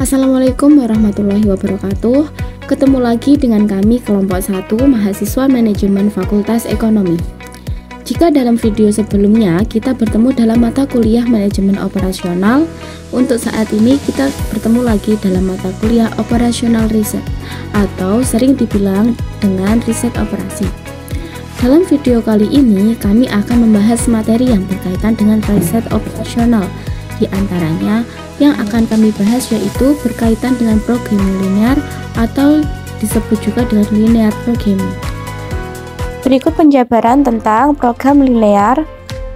Assalamualaikum warahmatullahi wabarakatuh. Ketemu lagi dengan kami kelompok 1 mahasiswa manajemen Fakultas Ekonomi. Jika dalam video sebelumnya kita bertemu dalam mata kuliah manajemen operasional, untuk saat ini kita bertemu lagi dalam mata kuliah operasional riset atau sering dibilang dengan riset operasi. Dalam video kali ini kami akan membahas materi yang berkaitan dengan riset operasional. Di antaranya yang akan kami bahas yaitu berkaitan dengan programming linear atau disebut juga dengan linear programming. Berikut penjabaran tentang program linear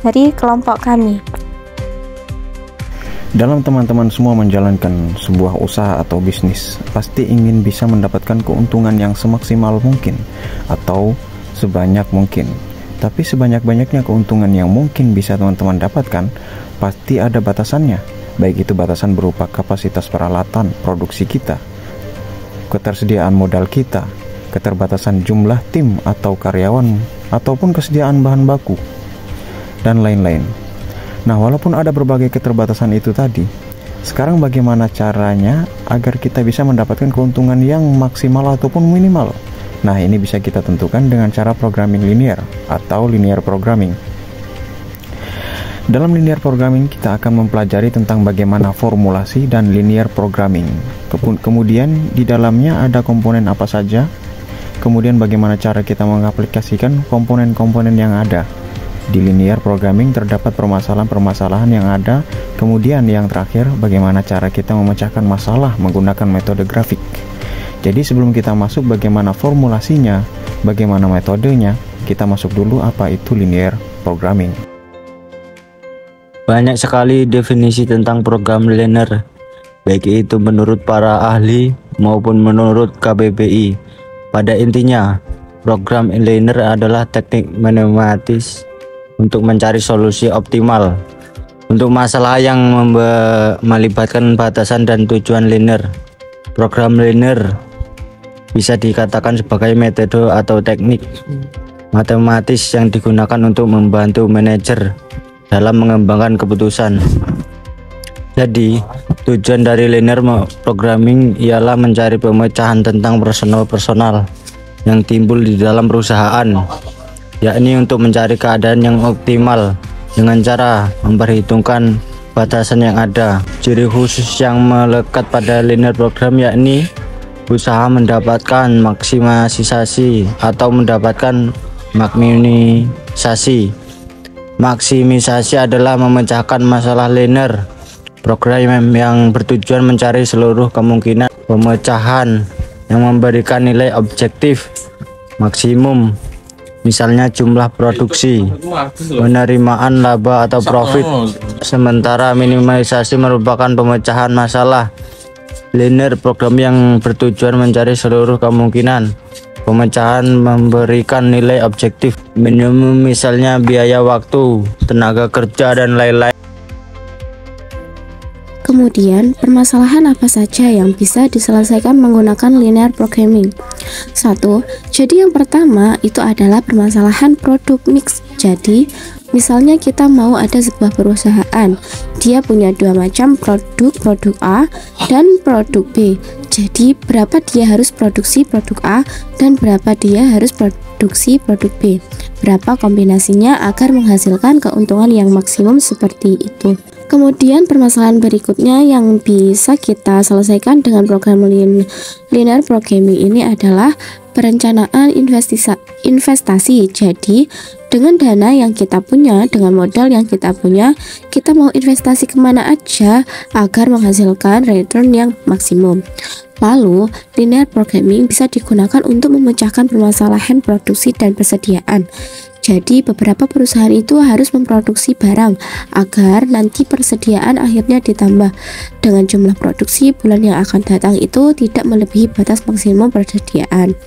dari kelompok kami. Dalam teman-teman semua menjalankan sebuah usaha atau bisnis, pasti ingin bisa mendapatkan keuntungan yang semaksimal mungkin atau sebanyak mungkin. Tapi sebanyak-banyaknya keuntungan yang mungkin bisa teman-teman dapatkan, pasti ada batasannya. Baik itu batasan berupa kapasitas peralatan produksi kita, ketersediaan modal kita, keterbatasan jumlah tim atau karyawan, ataupun kesediaan bahan baku, dan lain-lain. Nah, walaupun ada berbagai keterbatasan itu tadi, sekarang bagaimana caranya agar kita bisa mendapatkan keuntungan yang maksimal ataupun minimal? Nah, ini bisa kita tentukan dengan cara programming linear atau linear programming. Dalam linear programming kita akan mempelajari tentang bagaimana formulasi dan linear programming. Kemudian di dalamnya ada komponen apa saja, kemudian bagaimana cara kita mengaplikasikan komponen-komponen yang ada. Di linear programming terdapat permasalahan-permasalahan yang ada, kemudian yang terakhir bagaimana cara kita memecahkan masalah menggunakan metode grafik. Jadi sebelum kita masuk bagaimana formulasinya, bagaimana metodenya, kita masuk dulu apa itu linear programming. Banyak sekali definisi tentang program linear, baik itu menurut para ahli maupun menurut KBBI. Pada intinya, program linear adalah teknik matematis untuk mencari solusi optimal untuk masalah yang melibatkan batasan dan tujuan linear. Program linear bisa dikatakan sebagai metode atau teknik matematis yang digunakan untuk membantu manajer dalam mengembangkan keputusan. Jadi, tujuan dari linear programming ialah mencari pemecahan tentang personal yang timbul di dalam perusahaan, yakni untuk mencari keadaan yang optimal dengan cara memperhitungkan batasan yang ada. Ciri khusus yang melekat pada linear program yakni usaha mendapatkan maksimisasi atau mendapatkan maksimalisasi. Maksimisasi adalah memecahkan masalah linear program yang bertujuan mencari seluruh kemungkinan pemecahan yang memberikan nilai objektif maksimum, misalnya jumlah produksi, penerimaan laba atau profit. Sementara minimalisasi merupakan pemecahan masalah linear program yang bertujuan mencari seluruh kemungkinan pemecahan memberikan nilai objektif minimum, misalnya biaya waktu, tenaga kerja, dan lain-lain. Kemudian, permasalahan apa saja yang bisa diselesaikan menggunakan linear programming? 1. Jadi yang pertama itu adalah permasalahan produk mix. Jadi, misalnya kita mau ada sebuah perusahaan, dia punya dua macam produk A dan produk B. Jadi, berapa dia harus produksi produk A dan berapa dia harus produksi produk B. Berapa kombinasinya agar menghasilkan keuntungan yang maksimum seperti itu. Kemudian permasalahan berikutnya yang bisa kita selesaikan dengan program linear programming ini adalah perencanaan investasi. Jadi dengan dana yang kita punya, dengan modal yang kita punya, kita mau investasi kemana aja agar menghasilkan return yang maksimum. Lalu, linear programming bisa digunakan untuk memecahkan permasalahan produksi dan persediaan. Jadi beberapa perusahaan itu harus memproduksi barang agar nanti persediaan akhirnya ditambah dengan jumlah produksi bulan yang akan datang itu tidak melebihi batas maksimum persediaan.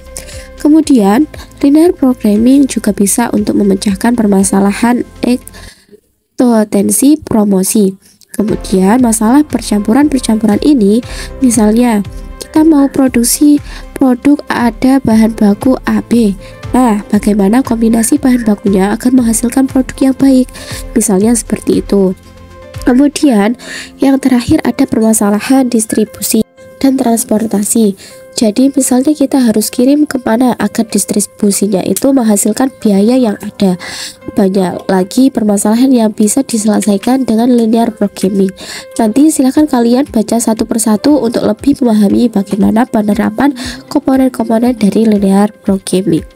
Kemudian linear programming juga bisa untuk memecahkan permasalahan eksistensi promosi. Kemudian masalah percampuran ini, misalnya kita mau produksi produk ada bahan baku AB. Nah, bagaimana kombinasi bahan bakunya agar menghasilkan produk yang baik? Misalnya seperti itu. Kemudian, yang terakhir ada permasalahan distribusi. dan transportasi. Jadi misalnya kita harus kirim kemana agar distribusinya itu menghasilkan biaya yang ada. Banyak lagi permasalahan yang bisa diselesaikan dengan linear programming. Nanti silahkan kalian baca satu persatu untuk lebih memahami bagaimana penerapan komponen-komponen dari linear programming.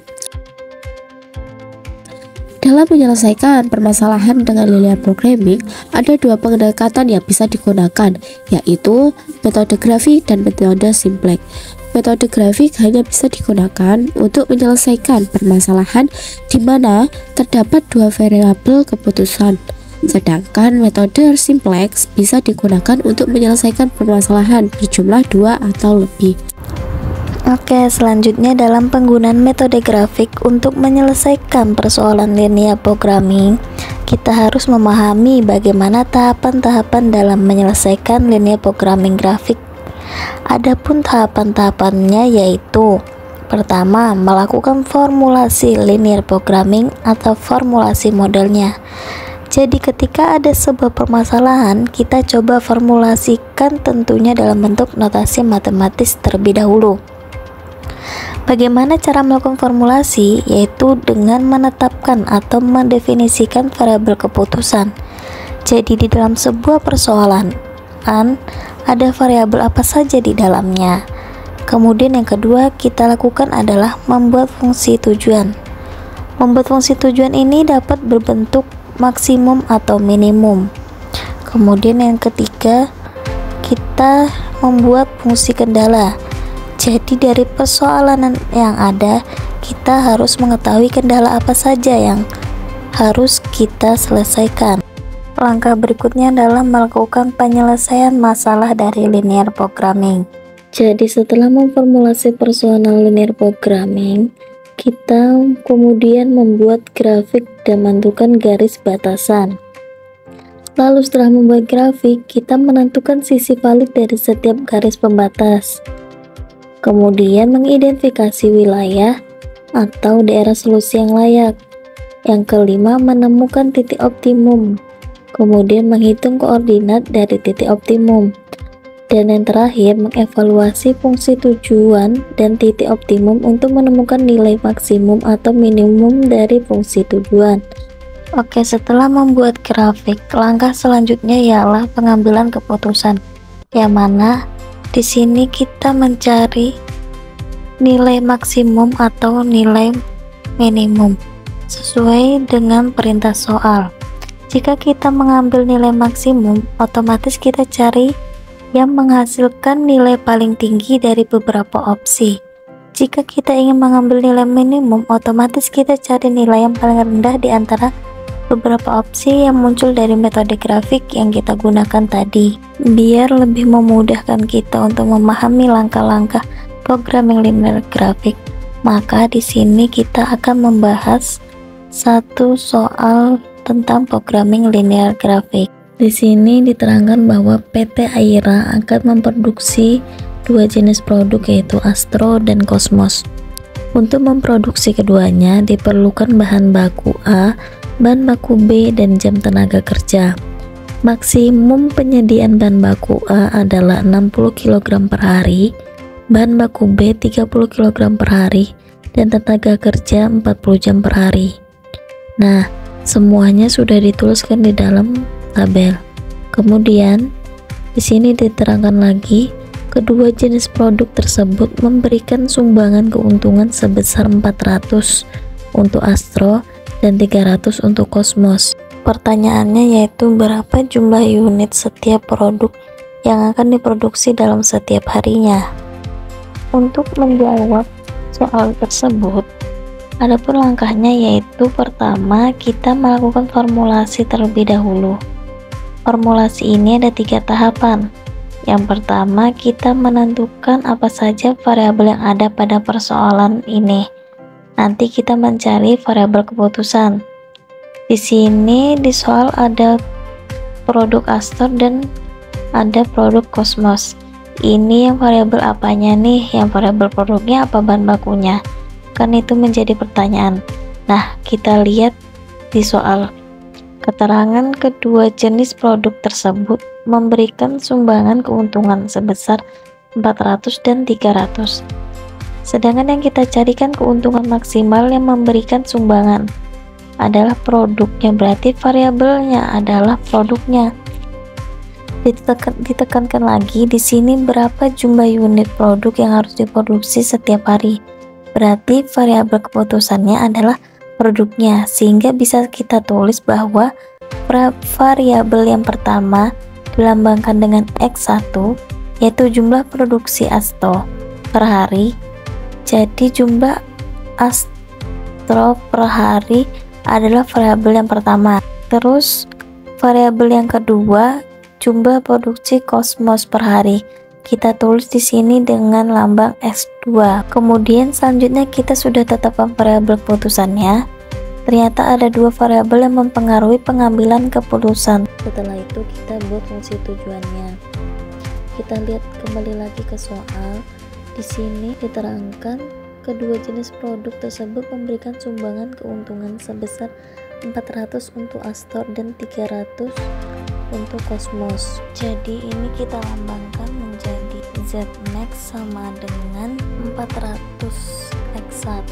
Dalam menyelesaikan permasalahan dengan linear programming, ada dua pendekatan yang bisa digunakan, yaitu metode grafik dan metode simplex. Metode grafik hanya bisa digunakan untuk menyelesaikan permasalahan di mana terdapat dua variabel keputusan. Sedangkan metode simplex bisa digunakan untuk menyelesaikan permasalahan berjumlah dua atau lebih. Oke, selanjutnya dalam penggunaan metode grafik untuk menyelesaikan persoalan linear programming, kita harus memahami bagaimana tahapan-tahapan dalam menyelesaikan linear programming grafik. Adapun tahapan-tahapannya yaitu: pertama, melakukan formulasi linear programming atau formulasi modelnya. Jadi ketika ada sebuah permasalahan, kita coba formulasikan tentunya dalam bentuk notasi matematis terlebih dahulu. Bagaimana cara melakukan formulasi? Yaitu dengan menetapkan atau mendefinisikan variabel keputusan. Jadi di dalam sebuah persoalan ada variabel apa saja di dalamnya. Kemudian yang kedua kita lakukan adalah membuat fungsi tujuan. Membuat fungsi tujuan ini dapat berbentuk maksimum atau minimum. Kemudian yang ketiga kita membuat fungsi kendala. Jadi dari persoalan yang ada, kita harus mengetahui kendala apa saja yang harus kita selesaikan. Langkah berikutnya adalah melakukan penyelesaian masalah dari linear programming. Jadi setelah memformulasi persoalan linear programming, kita kemudian membuat grafik dan menentukan garis batasan. Lalu setelah membuat grafik, kita menentukan sisi valid dari setiap garis pembatas. Kemudian mengidentifikasi wilayah atau daerah solusi yang layak. Yang kelima, menemukan titik optimum. Kemudian menghitung koordinat dari titik optimum. Dan yang terakhir, mengevaluasi fungsi tujuan dan titik optimum untuk menemukan nilai maksimum atau minimum dari fungsi tujuan. Oke, setelah membuat grafik, langkah selanjutnya ialah pengambilan keputusan. Yang mana di sini kita mencari nilai maksimum atau nilai minimum sesuai dengan perintah soal. Jika kita mengambil nilai maksimum, otomatis kita cari yang menghasilkan nilai paling tinggi dari beberapa opsi. Jika kita ingin mengambil nilai minimum, otomatis kita cari nilai yang paling rendah di antara beberapa opsi yang muncul dari metode grafik yang kita gunakan tadi. Biar lebih memudahkan kita untuk memahami langkah-langkah programming linear grafik, maka di sini kita akan membahas satu soal tentang programming linear grafik. Di sini diterangkan bahwa PT Aira akan memproduksi dua jenis produk yaitu Astro dan Cosmos. Untuk memproduksi keduanya diperlukan bahan baku A, bahan baku B, dan jam tenaga kerja. Maksimum penyediaan bahan baku A adalah 60 kg per hari, bahan baku B 30 kg per hari, dan tenaga kerja 40 jam per hari. Nah, semuanya sudah dituliskan di dalam tabel. Kemudian di sini diterangkan lagi, kedua jenis produk tersebut memberikan sumbangan keuntungan sebesar 400 untuk Astro dan 300 untuk Cosmos. Pertanyaannya yaitu berapa jumlah unit setiap produk yang akan diproduksi dalam setiap harinya. Untuk menjawab soal tersebut, adapun langkahnya yaitu pertama kita melakukan formulasi terlebih dahulu. Formulasi ini ada 3 tahapan. Yang pertama, kita menentukan apa saja variabel yang ada pada persoalan ini. Nanti kita mencari variabel keputusan. Di sini di soal ada produk Astro dan ada produk Cosmos. Ini yang variabel apanya nih? Yang variabel produknya apa bahan bakunya? Kan itu menjadi pertanyaan. Nah, kita lihat di soal. Keterangan kedua jenis produk tersebut memberikan sumbangan keuntungan sebesar 400, dan 300. Sedangkan yang kita carikan keuntungan maksimal yang memberikan sumbangan adalah produknya, berarti variabelnya adalah produknya. Ditekankan lagi di sini berapa jumlah unit produk yang harus diproduksi setiap hari. Berarti variabel keputusannya adalah produknya, sehingga bisa kita tulis bahwa variabel yang pertama dilambangkan dengan X1, yaitu jumlah produksi Astro per hari. Jadi jumlah Astro per hari adalah variabel yang pertama. Terus variabel yang kedua, jumlah produksi Cosmos per hari. Kita tulis di sini dengan lambang X2. Kemudian selanjutnya kita sudah tetapkan variabel keputusannya. Ternyata ada dua variabel yang mempengaruhi pengambilan keputusan. Setelah itu kita buat fungsi tujuannya. Kita lihat kembali lagi ke soal. Di sini diterangkan kedua jenis produk tersebut memberikan sumbangan keuntungan sebesar 400 untuk Astor dan 300 untuk Cosmos. Jadi ini kita lambangkan menjadi Zmax sama dengan 400 X1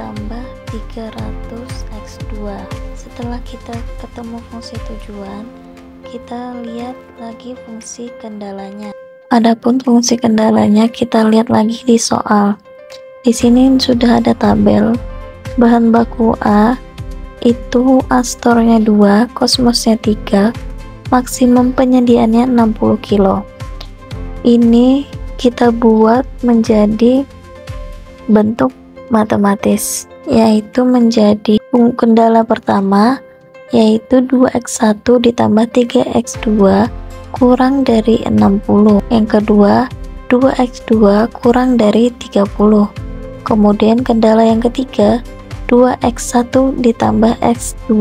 tambah 300 X2. Setelah kita ketemu fungsi tujuan, kita lihat lagi fungsi kendalanya. Adapun fungsi kendalanya kita lihat lagi di soal. Di sini sudah ada tabel. Bahan baku A itu Astornya 2, Cosmosnya 3, maksimum penyediaannya 60 kilo. Ini kita buat menjadi bentuk matematis, yaitu menjadi kendala pertama, yaitu 2x1 ditambah 3x2 kurang dari 60. Yang kedua, 2x2 kurang dari 30. Kemudian kendala yang ketiga, 2x1 ditambah x2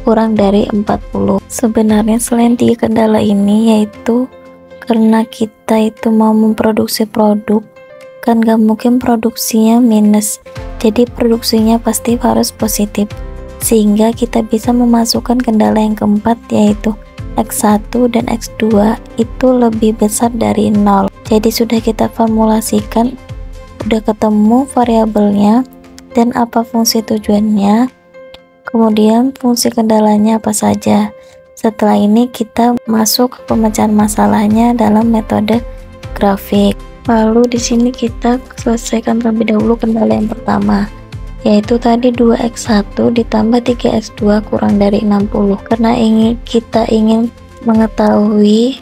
kurang dari 40. Sebenarnya selain tiga kendala ini, yaitu karena kita itu mau memproduksi produk, kan gak mungkin produksinya minus, jadi produksinya pasti harus positif, sehingga kita bisa memasukkan kendala yang keempat, yaitu X1 dan X2 itu lebih besar dari 0. Jadi sudah kita formulasikan, udah ketemu variabelnya dan apa fungsi tujuannya, kemudian fungsi kendalanya apa saja. Setelah ini kita masuk ke pemecahan masalahnya dalam metode grafik. Lalu di sini kita selesaikan terlebih dahulu kendala yang pertama, yaitu tadi 2x1 ditambah 3x2 kurang dari 60. Karena kita ingin mengetahui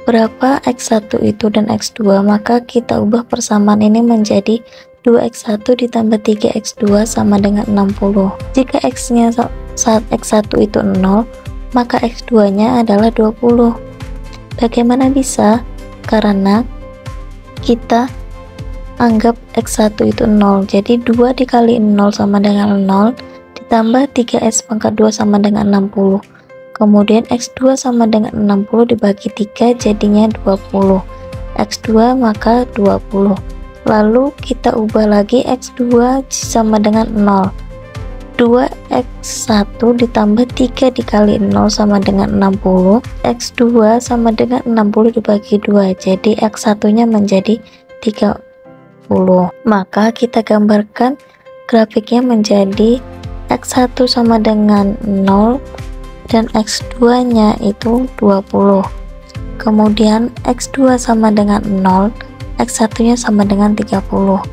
berapa x1 itu dan x2, maka kita ubah persamaan ini menjadi 2x1 ditambah 3x2 sama dengan 60. Jika x-nya saat x1 itu 0, maka x2 nya adalah 20. Bagaimana bisa? Karena kita anggap x1 itu 0, jadi 2 dikali 0 sama dengan 0, ditambah 3s pangkat 2 sama dengan 60. Kemudian x2 sama dengan 60 dibagi 3 jadinya 20. X2 maka 20. Lalu kita ubah lagi x2 sama dengan 0. 2x1 ditambah 3 dikali 0 sama dengan 60. X2 sama dengan 60 dibagi 2, jadi x1 nya menjadi 30. Maka kita gambarkan grafiknya menjadi x1 sama dengan 0 dan x2 nya itu 20. Kemudian x2 sama dengan 0, x1 nya sama dengan 30.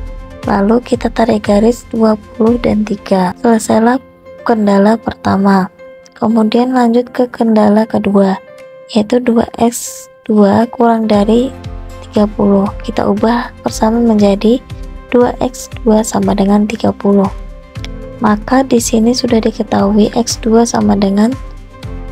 Lalu kita tarik garis 20 dan 3. Selesailah kendala pertama. Kemudian lanjut ke kendala kedua, yaitu 2x2 kurang dari 30. Kita ubah persamaan menjadi 2x2 sama dengan 30. Maka di sini sudah diketahui x2 sama dengan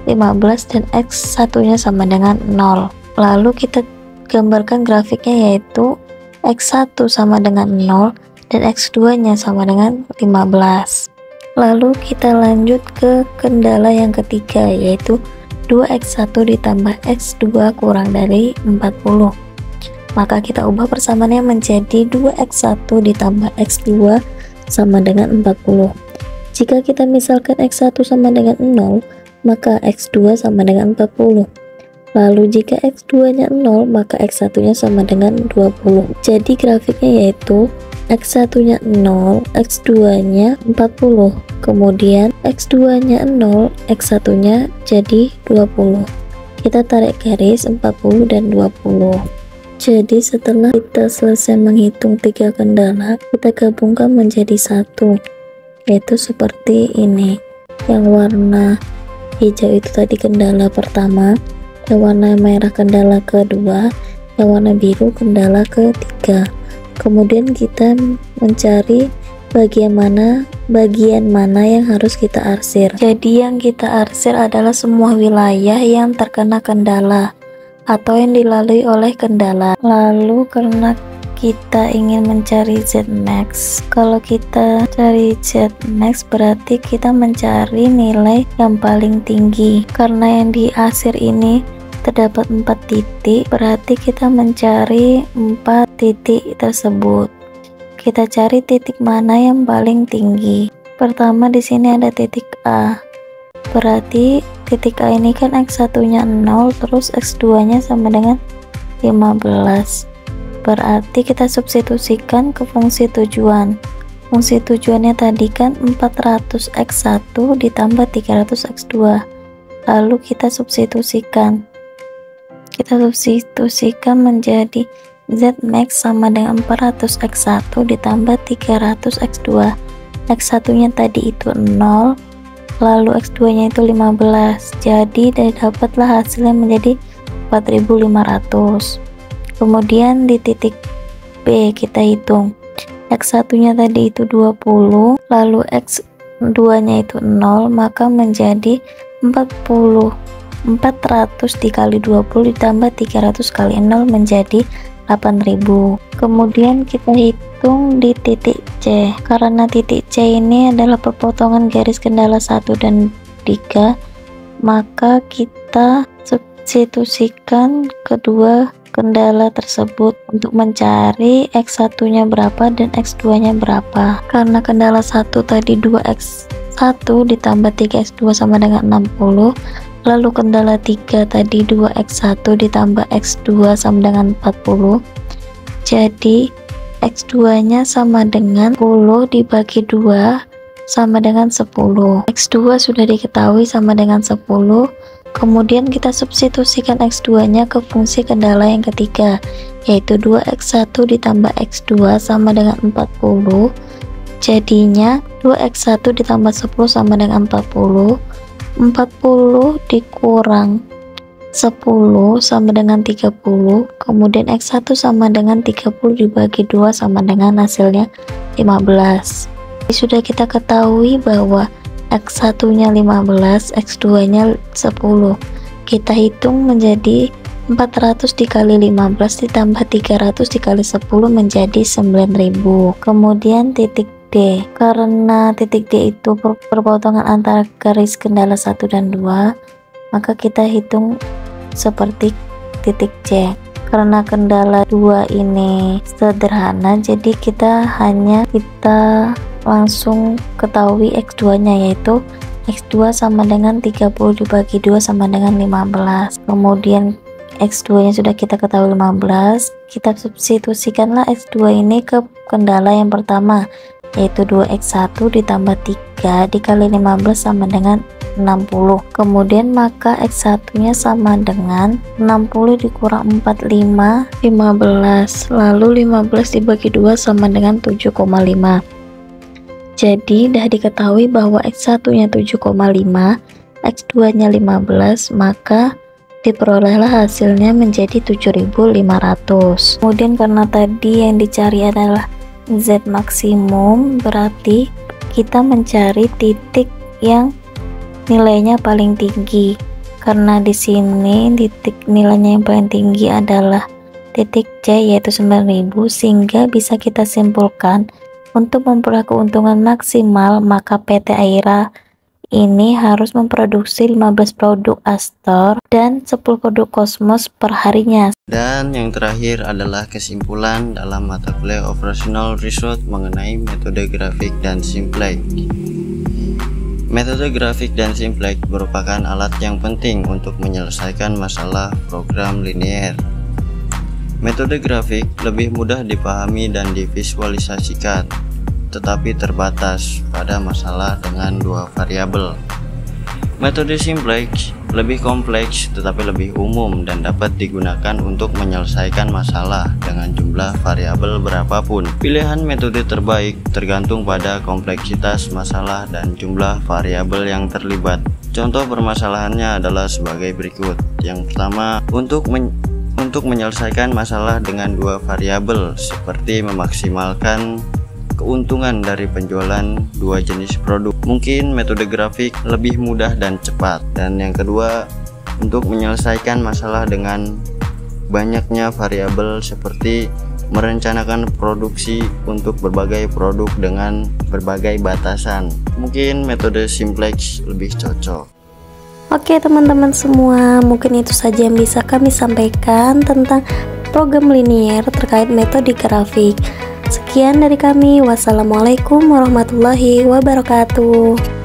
15 dan x1 nya sama dengan 0. Lalu kita gambarkan grafiknya, yaitu x1 sama dengan 0 dan x2 nya sama dengan 15. Lalu kita lanjut ke kendala yang ketiga, yaitu 2x1 ditambah x2 kurang dari 40. Maka kita ubah persamaannya menjadi 2x1 ditambah x2 sama dengan 40. Jika kita misalkan x1 sama dengan 0, maka x2 sama dengan 40. Lalu jika X2 nya 0, maka X1 nya sama dengan 20. Jadi grafiknya yaitu X1 nya 0, X2 nya 40. Kemudian X2 nya 0, X1 nya jadi 20. Kita tarik garis 40 dan 20. Jadi setelah kita selesai menghitung 3 kendala, kita gabungkan menjadi satu, yaitu seperti ini. Yang warna hijau itu tadi kendala pertama, yang warna merah kendala kedua, yang warna biru kendala ketiga. Kemudian kita mencari bagian mana yang harus kita arsir. Jadi yang kita arsir adalah semua wilayah yang terkena kendala atau yang dilalui oleh kendala. Lalu karena kita ingin mencari Z-max, kalau kita cari Z-max berarti kita mencari nilai yang paling tinggi. Karena yang diarsir ini terdapat 4 titik, berarti kita mencari 4 titik tersebut. Kita cari titik mana yang paling tinggi. Pertama di sini ada titik A. Berarti titik A ini kan X1 nya 0, terus X2 nya sama dengan 15. Berarti kita substitusikan ke fungsi tujuan. Fungsi tujuannya tadi kan 400 X1 ditambah 300 X2. Lalu kita substitusikan. Kita substitusikan menjadi Z-max sama dengan 400 X1 ditambah 300 X2. X1 nya tadi itu 0, lalu X2 nya itu 15. Jadi dapatlah hasilnya menjadi 4500. Kemudian di titik B kita hitung X1 nya tadi itu 20, lalu X2 nya itu 0, maka menjadi 400 dikali 20 ditambah 300 kali 0 menjadi 8000. Kemudian kita hitung di titik C. Karena titik C ini adalah perpotongan garis kendala 1 dan 3, maka kita substitusikan kedua kendala tersebut untuk mencari X1 nya berapa dan X2 nya berapa. Karena kendala 1 tadi 2X1 ditambah 3X2 sama dengan 60, lalu kendala 3 tadi 2X1 ditambah X2 sama dengan 40. Jadi X2 nya sama dengan 10 dibagi 2 sama dengan 10. X2 sudah diketahui sama dengan 10. Kemudian kita substitusikan X2 nya ke fungsi kendala yang ketiga, yaitu 2X1 ditambah X2 sama dengan 40. Jadinya 2X1 ditambah 10 sama dengan 40. 40 dikurang 10 sama dengan 30. Kemudian X1 sama dengan 30 dibagi 2 sama dengan hasilnya 15. Jadi sudah kita ketahui bahwa X1 nya 15, X2 nya 10. Kita hitung menjadi 400 dikali 15 ditambah 300 dikali 10 menjadi 9000. Kemudian titik D. Karena titik D itu perpotongan antara garis kendala 1 dan 2, maka kita hitung seperti titik C. Karena kendala 2 ini sederhana, jadi kita langsung ketahui X2 nya, yaitu X2 sama dengan 30 dibagi 2 sama dengan 15. Kemudian X2 nya sudah kita ketahui 15, kita substitusikanlah X2 ini ke kendala yang pertama, yaitu 2X1 ditambah 3 dikali 15 sama dengan 60. Kemudian maka X1 nya sama dengan 60 dikurang 45, 15. Lalu 15 dibagi 2 sama dengan 7,5. Jadi dah diketahui bahwa X1 nya 7,5, X2 nya 15, maka diperolehlah hasilnya menjadi 7500. Kemudian karena tadi yang dicari adalah Z maksimum, berarti kita mencari titik yang nilainya paling tinggi. Karena di sini titik nilainya yang paling tinggi adalah titik C, yaitu 9000, sehingga bisa kita simpulkan untuk memperoleh keuntungan maksimal, maka PT Aira ini harus memproduksi 15 produk Astor dan 10 produk Cosmos per harinya. Dan yang terakhir adalah kesimpulan dalam mata kuliah Operational Research mengenai metode grafik dan simplek. Metode grafik dan simplex merupakan alat yang penting untuk menyelesaikan masalah program linear. Metode grafik lebih mudah dipahami dan divisualisasikan, tetapi terbatas pada masalah dengan dua variabel. Metode simplex lebih kompleks tetapi lebih umum dan dapat digunakan untuk menyelesaikan masalah dengan jumlah variabel berapapun. Pilihan metode terbaik tergantung pada kompleksitas masalah dan jumlah variabel yang terlibat. Contoh permasalahannya adalah sebagai berikut. Yang pertama, untuk menyelesaikan masalah dengan dua variabel seperti memaksimalkan keuntungan dari penjualan dua jenis produk, mungkin metode grafik lebih mudah dan cepat. Dan yang kedua, untuk menyelesaikan masalah dengan banyaknya variabel seperti merencanakan produksi untuk berbagai produk dengan berbagai batasan, mungkin metode simplex lebih cocok. Oke teman-teman semua, mungkin itu saja yang bisa kami sampaikan tentang program linear terkait metode grafik. Sekian dari kami. Wassalamualaikum warahmatullahi wabarakatuh.